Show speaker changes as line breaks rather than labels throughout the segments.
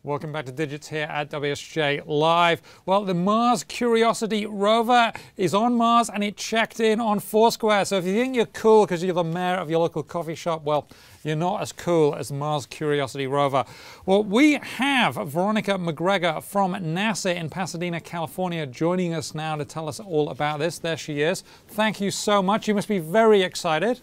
Welcome back to Digits here at WSJ Live. Well, the Mars Curiosity rover is on Mars and it checked in on Foursquare. So if you think you're cool because you're the mayor of your local coffee shop, well, you're not as cool as the Mars Curiosity rover. Well, we have Veronica McGregor from NASA in Pasadena, California, joining us now to tell us all about this. There she is. Thank you so much. You must be very excited.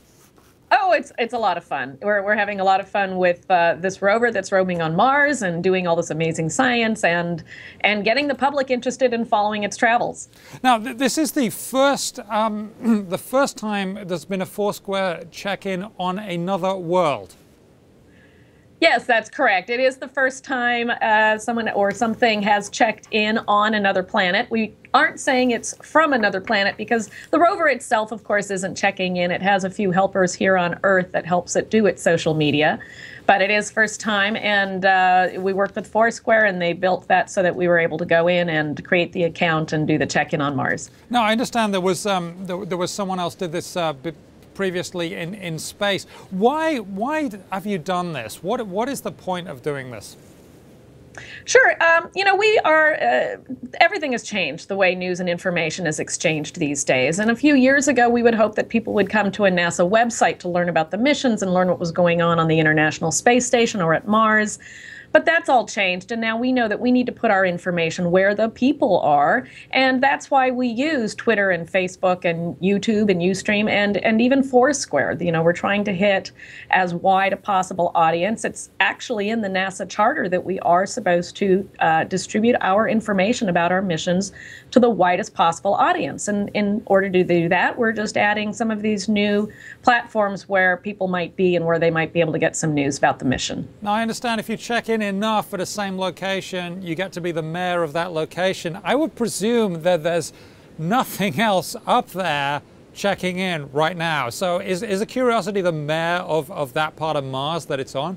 Oh, it's a lot of fun. We're having a lot of fun with this rover that's roaming on Mars and doing all this amazing science and getting the public interested in following its travels.
Now, this is the first time there's been a Foursquare check-in on another world.
Yes, that's correct. It is the first time someone or something has checked in on another planet. We aren't saying it's from another planet because the rover itself, of course, isn't checking in. It has a few helpers here on Earth that helps it do its social media. But it is first time, and we worked with Foursquare, and they built that so that we were able to go in and create the account and do the check-in on Mars.
Now, I understand there was someone else did this previously in space. Why have you done this? What is the point of doing this?
Sure. You know, everything has changed, the way news and information is exchanged these days. And a few years ago, we would hope that people would come to a NASA website to learn about the missions and learn what was going on the International Space Station or at Mars. But that's all changed, and now we know that we need to put our information where the people are, and that's why we use Twitter and Facebook and YouTube and Ustream and even Foursquare. You know, we're trying to hit as wide a possible audience. It's actually in the NASA charter that we are supposed to distribute our information about our missions to the widest possible audience. And in order to do that, we're just adding some of these new platforms where people might be and where they might be able to get some news about the mission.
Now, I understand if you check in enough at the same location, you get to be the mayor of that location. I would presume that there's nothing else up there checking in right now. So is the Curiosity the mayor of that part of Mars that it's on?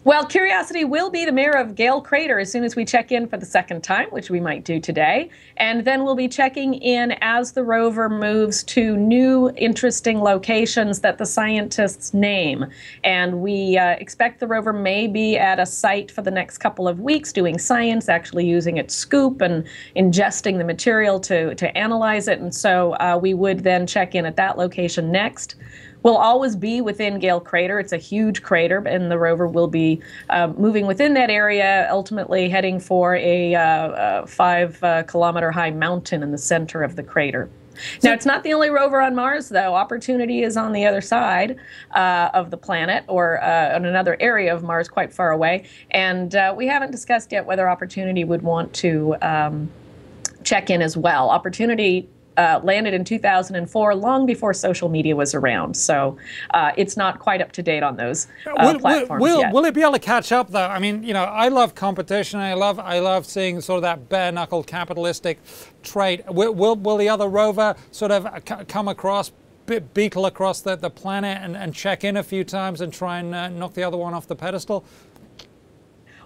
Well, Curiosity will be the mayor of Gale Crater as soon as we check in for the second time, which we might do today. And then we'll be checking in as the rover moves to new interesting locations that the scientists name. And we expect the rover may be at a site for the next couple of weeks doing science, actually using its scoop and ingesting the material to analyze it. And so we would then check in at that location next. We'll always be within Gale Crater. It's a huge crater, and the rover will be moving within that area, ultimately heading for a 5-kilometer high mountain in the center of the crater. Now, it's not the only rover on Mars, though. Opportunity is on the other side of the planet, or on another area of Mars quite far away. And we haven't discussed yet whether Opportunity would want to check in as well. Opportunity landed in 2004, long before social media was around. So it's not quite up to date on those platforms yet.
Will it be able to catch up, though? I mean, you know, I love competition. I love seeing sort of that bare-knuckle capitalistic trait. Will the other rover sort of come across, beetle across the planet and check in a few times and try and knock the other one off the pedestal?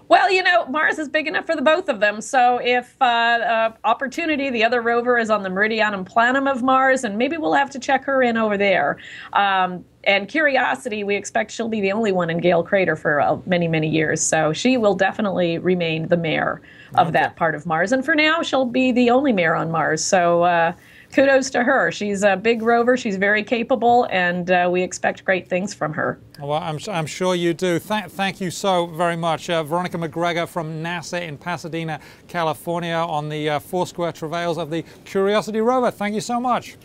Well, you know, Mars is big enough for the both of them. So if Opportunity, the other rover, is on the Meridianum Planum of Mars, and maybe we'll have to check her in over there. And Curiosity, we expect she'll be the only one in Gale Crater for many, many years. So she will definitely remain the mayor of that part of Mars. And for now, she'll be the only mayor on Mars. So kudos to her. She's a big rover. She's very capable, and we expect great things from her.
Well, I'm sure you do. Thank you so very much. Veronica McGregor from NASA in Pasadena, California, on the Foursquare travails of the Curiosity rover. Thank you so much.